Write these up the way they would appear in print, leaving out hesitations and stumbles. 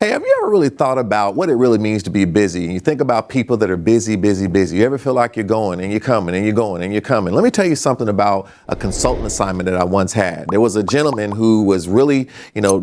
Hey, have you ever really thought about what it really means to be busy? And you think about people that are busy, busy, busy. You ever feel like you're going and you're coming and you're going and you're coming? Let me tell you something about a consultant assignment that I once had. There was a gentleman who was really,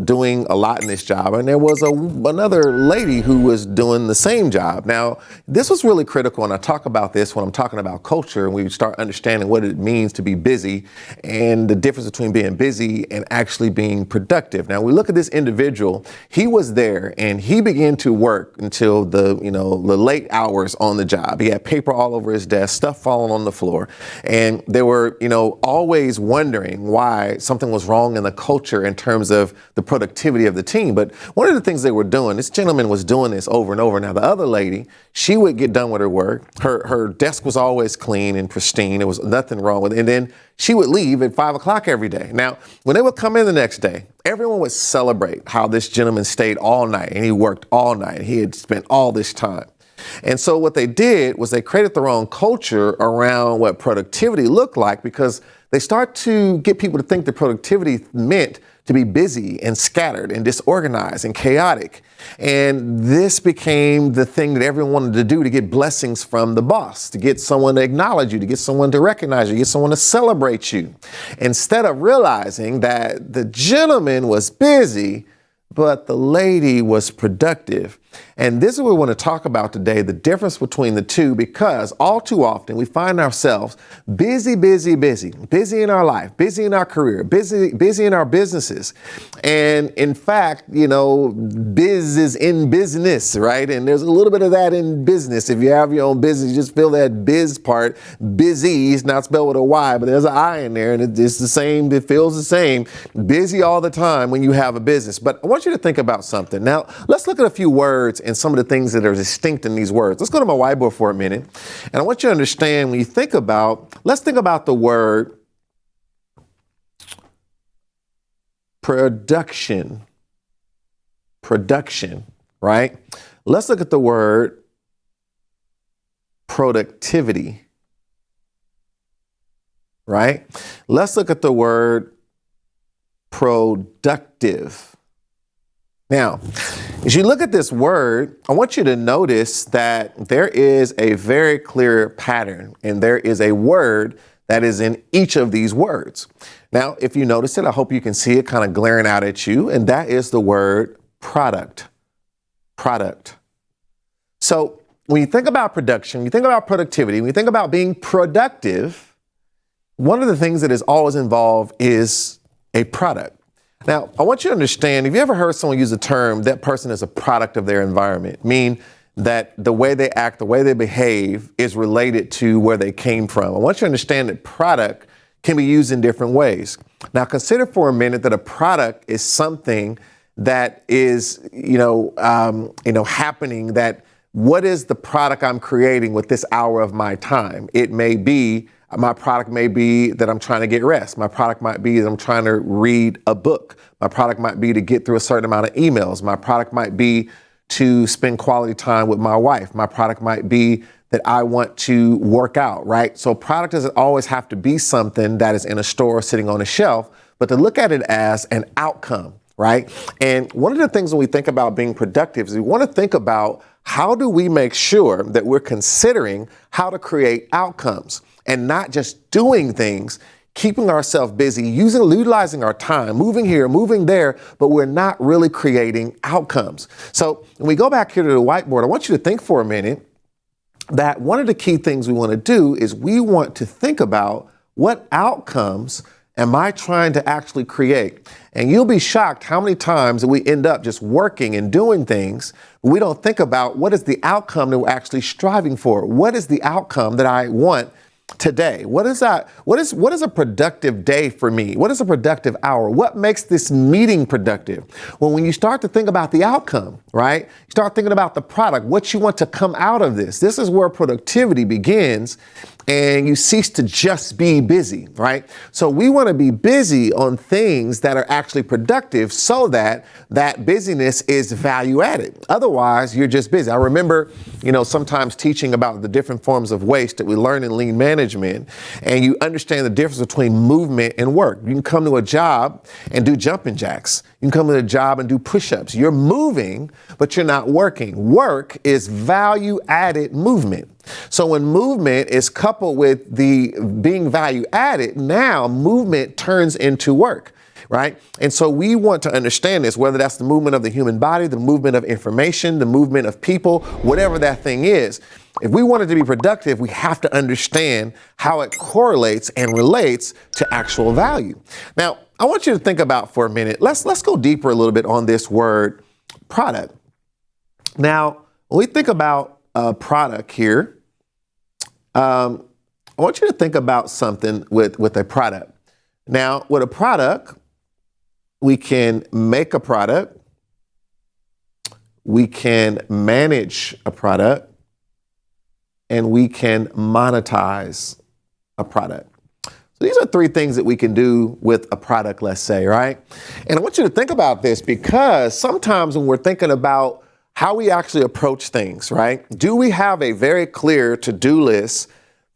doing a lot in this job, and there was another lady who was doing the same job. Now, this was really critical, and I talk about this when I'm talking about culture, and we start understanding what it means to be busy and the difference between being busy and actually being productive. Now, we look at this individual. He was there, and he began to work until the late hours on the job. He had paper all over his desk, stuff falling on the floor. And they were, always wondering why something was wrong in the culture in terms of the productivity of the team. But one of the things they were doing, this gentleman was doing this over and over. Now, the other lady, she would get done with her work. Her desk was always clean and pristine. There was nothing wrong with it. And then she would leave at 5 o'clock every day. Now, when they would come in the next day, everyone would celebrate how this gentleman stayed all night and he worked all night. He had spent all this time. And so what they did was they created the wrong culture around what productivity looked like, because they start to get people to think that productivity meant to be busy and scattered and disorganized and chaotic. And this became the thing that everyone wanted to do to get blessings from the boss, to get someone to acknowledge you, to get someone to recognize you, get someone to celebrate you. Instead of realizing that the gentleman was busy, but the lady was productive. And this is what we want to talk about today, the difference between the two, because all too often we find ourselves busy in our life, busy in our career, busy in our businesses. And in fact, biz is in business, right? And there's a little bit of that in business. If you have your own business, you just feel that biz part. Busy is not spelled with a Y, but there's an I in there, and it's the same. It feels the same. Busy all the time when you have a business. But I want you to think about something. Now, let's look at a few words and some of the things that are distinct in these words. Let's go to my whiteboard for a minute. And I want you to understand, when you think about, let's think about the word production, right? Let's look at the word productivity, right? Let's look at the word productive. Now, as you look at this word, I want you to notice that there is a very clear pattern, and there is a word that is in each of these words. Now, if you notice it, I hope you can see it kind of glaring out at you, and that is the word product. So when you think about production, you think about productivity, when you think about being productive, one of the things that is always involved is a product. Now, I want you to understand, have you ever heard someone use the term, that person is a product of their environment, meaning that the way they act, the way they behave is related to where they came from? I want you to understand that product can be used in different ways. Now, consider for a minute that a product is something that is, happening, that what is the product I'm creating with this hour of my time? It may be, my product may be that I'm trying to get rest. My product might be that I'm trying to read a book. My product might be to get through a certain amount of emails. My product might be to spend quality time with my wife. My product might be that I want to work out, right? So product doesn't always have to be something that is in a store sitting on a shelf, but to look at it as an outcome, right? And one of the things when we think about being productive is we want to think about, how do we make sure that we're considering how to create outcomes and not just doing things, keeping ourselves busy, utilizing our time, moving here, moving there, but we're not really creating outcomes. So when we go back here to the whiteboard, I want you to think for a minute that one of the key things we want to do is we want to think about, what outcomes am I trying to actually create? And you'll be shocked how many times that we end up just working and doing things, but we don't think about, what is the outcome that we're actually striving for? What is the outcome that I want today? What is that? What is a productive day for me? What is a productive hour? What makes this meeting productive? Well, when you start to think about the outcome, right? You start thinking about the product, what you want to come out of this. This is where productivity begins, and you cease to just be busy, right? So we want to be busy on things that are actually productive, so that that busyness is value added. Otherwise, you're just busy. I remember, sometimes teaching about the different forms of waste that we learn in lean management, and you understand the difference between movement and work. You can come to a job and do jumping jacks. You can come to a job and do push-ups. You're moving, but you're not working. Work is value-added movement. So when movement is coupled with the being value-added, now movement turns into work. Right? And so we want to understand this, whether that's the movement of the human body, the movement of information, the movement of people, whatever that thing is. If we want it to be productive, we have to understand how it correlates and relates to actual value. Now, I want you to think about for a minute. Let's go deeper a little bit on this word product. Now, when we think about a product here, I want you to think about something with a product. Now, with a product, we can make a product, we can manage a product, and we can monetize a product. So these are three things that we can do with a product, let's say, right? And I want you to think about this because sometimes when we're thinking about how we actually approach things, right? Do we have a very clear to-do list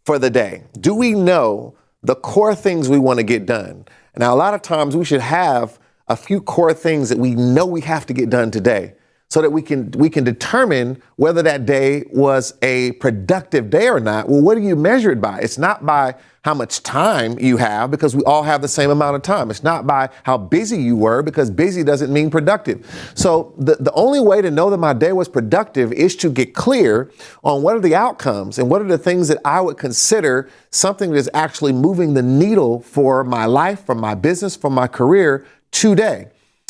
for the day? Do we know the core things we want to get done? Now, a lot of times we should have a few core things that we know we have to get done today so that we can determine whether that day was a productive day or not. Well, what do you measure it by? It's not by how much time you have, because we all have the same amount of time. It's not by how busy you were, because busy doesn't mean productive. So the only way to know that my day was productive is to get clear on what are the outcomes and what are the things that I would consider something that is actually moving the needle for my life, for my business, for my career today,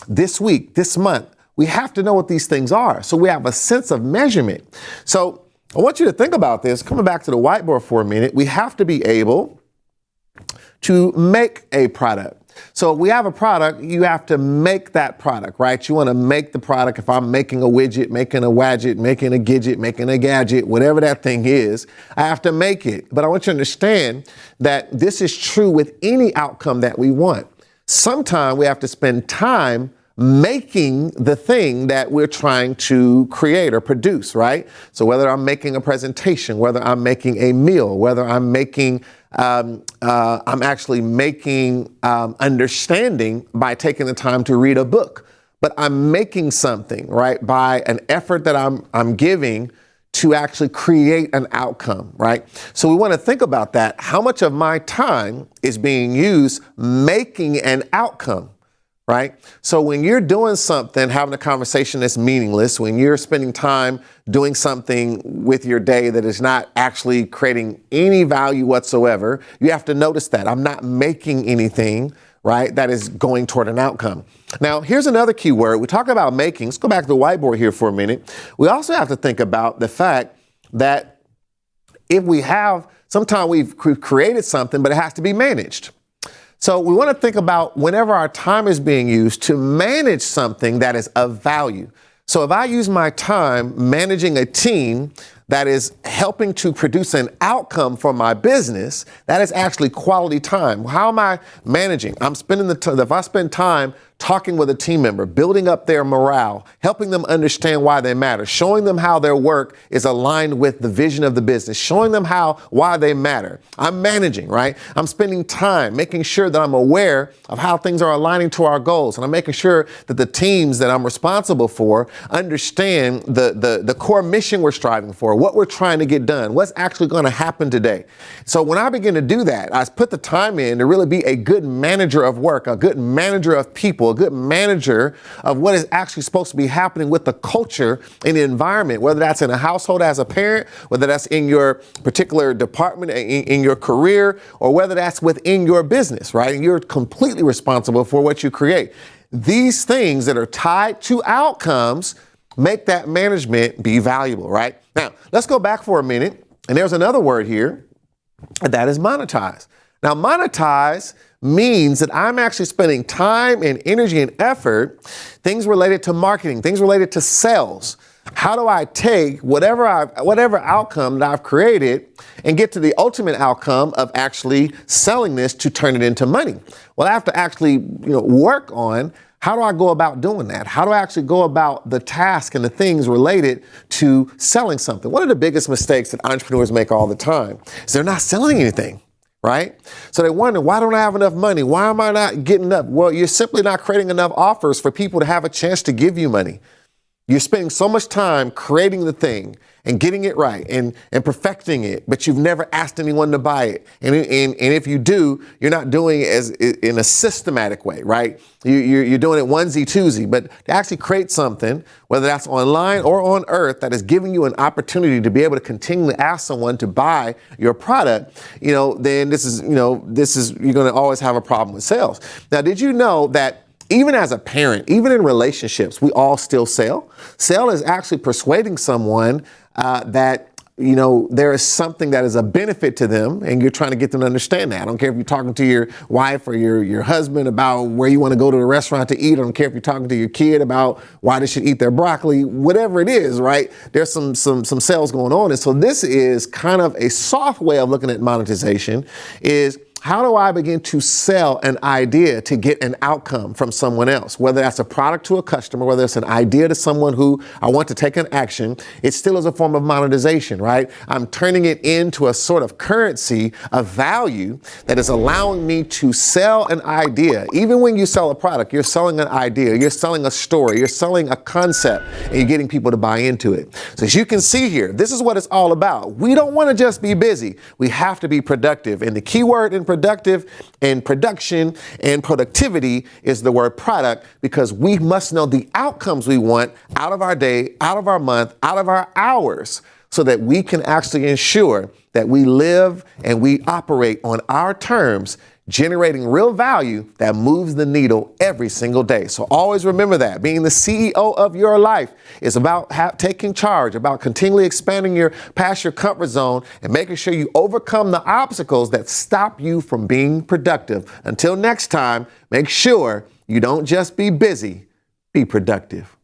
this week, this month. We have to know what these things are, so we have a sense of measurement. So I want you to think about this. Coming back to the whiteboard for a minute, we have to be able to make a product. So if we have a product, you have to make that product, right? You want to make the product. If I'm making a widget, making a wadget, making a gidget, making a gadget, whatever that thing is, I have to make it. But I want you to understand that this is true with any outcome that we want. Sometimes we have to spend time making the thing that we're trying to create or produce, right? So whether I'm making a presentation, whether I'm making a meal, whether I'm making, I'm actually making understanding by taking the time to read a book, but I'm making something, right? By an effort that I'm giving to actually create an outcome, right? So we want to think about that. How much of my time is being used making an outcome? Right? So when you're doing something, having a conversation that's meaningless, when you're spending time doing something with your day that is not actually creating any value whatsoever, you have to notice that I'm not making anything, right, that is going toward an outcome. Now, here's another key word. We talk about making. Let's go back to the whiteboard here for a minute. We also have to think about the fact that if we have, sometimes we've created something, but it has to be managed. So we want to think about whenever our time is being used to manage something that is of value. So if I use my time managing a team that is helping to produce an outcome for my business, that is actually quality time. How am I managing? I'm spending the time. If I spend time talking with a team member, building up their morale, helping them understand why they matter, showing them how their work is aligned with the vision of the business, showing them why they matter. I'm managing, right? I'm spending time making sure that I'm aware of how things are aligning to our goals. And I'm making sure that the teams that I'm responsible for understand the core mission we're striving for, what we're trying to get done, what's actually going to happen today. So when I begin to do that, I put the time in to really be a good manager of work, a good manager of people, a good manager of what is actually supposed to be happening with the culture and the environment, whether that's in a household as a parent, whether that's in your particular department, in your career, or whether that's within your business, right? And you're completely responsible for what you create. These things that are tied to outcomes make that management be valuable, right? Now, let's go back for a minute. And there's another word here, and that is monetize. Now, monetize means that I'm actually spending time and energy and effort, things related to marketing, things related to sales. How do I take whatever outcome that I've created and get to the ultimate outcome of actually selling this to turn it into money? Well, I have to actually, work on how do I go about doing that? How do I actually go about the task and the things related to selling something? One of the biggest mistakes that entrepreneurs make all the time is they're not selling anything. right? So they wonder, why don't I have enough money? Why am I not getting enough? Well, you're simply not creating enough offers for people to have a chance to give you money. You're spending so much time creating the thing and getting it right and perfecting it, but you've never asked anyone to buy it. And if you do, you're not doing it as in a systematic way, right? You're doing it onesie twosie, but to actually create something, whether that's online or on earth, that is giving you an opportunity to be able to continually ask someone to buy your product, then this is you're going to always have a problem with sales. Now, did you know that even as a parent, even in relationships, we all still sell? Sell is actually persuading someone that there is something that is a benefit to them, and you're trying to get them to understand that. I don't care if you're talking to your wife or your husband about where you want to go to the restaurant to eat. I don't care if you're talking to your kid about why they should eat their broccoli, whatever it is, right? There's some sales going on. And so this is kind of a soft way of looking at monetization is, how do I begin to sell an idea to get an outcome from someone else? Whether that's a product to a customer, whether it's an idea to someone who I want to take an action, it still is a form of monetization, right? I'm turning it into a sort of currency, a value that is allowing me to sell an idea. Even when you sell a product, you're selling an idea, you're selling a story, you're selling a concept, and you're getting people to buy into it. So as you can see here, this is what it's all about. We don't want to just be busy. We have to be productive. And the key word in productive and production and productivity is the word product, because we must know the outcomes we want out of our day, out of our month, out of our hours, so that we can actually ensure that we live and we operate on our terms, generating real value that moves the needle every single day. So always remember that being the CEO of your life is about taking charge, about continually expanding past your comfort zone and making sure you overcome the obstacles that stop you from being productive. Until next time, make sure you don't just be busy, be productive.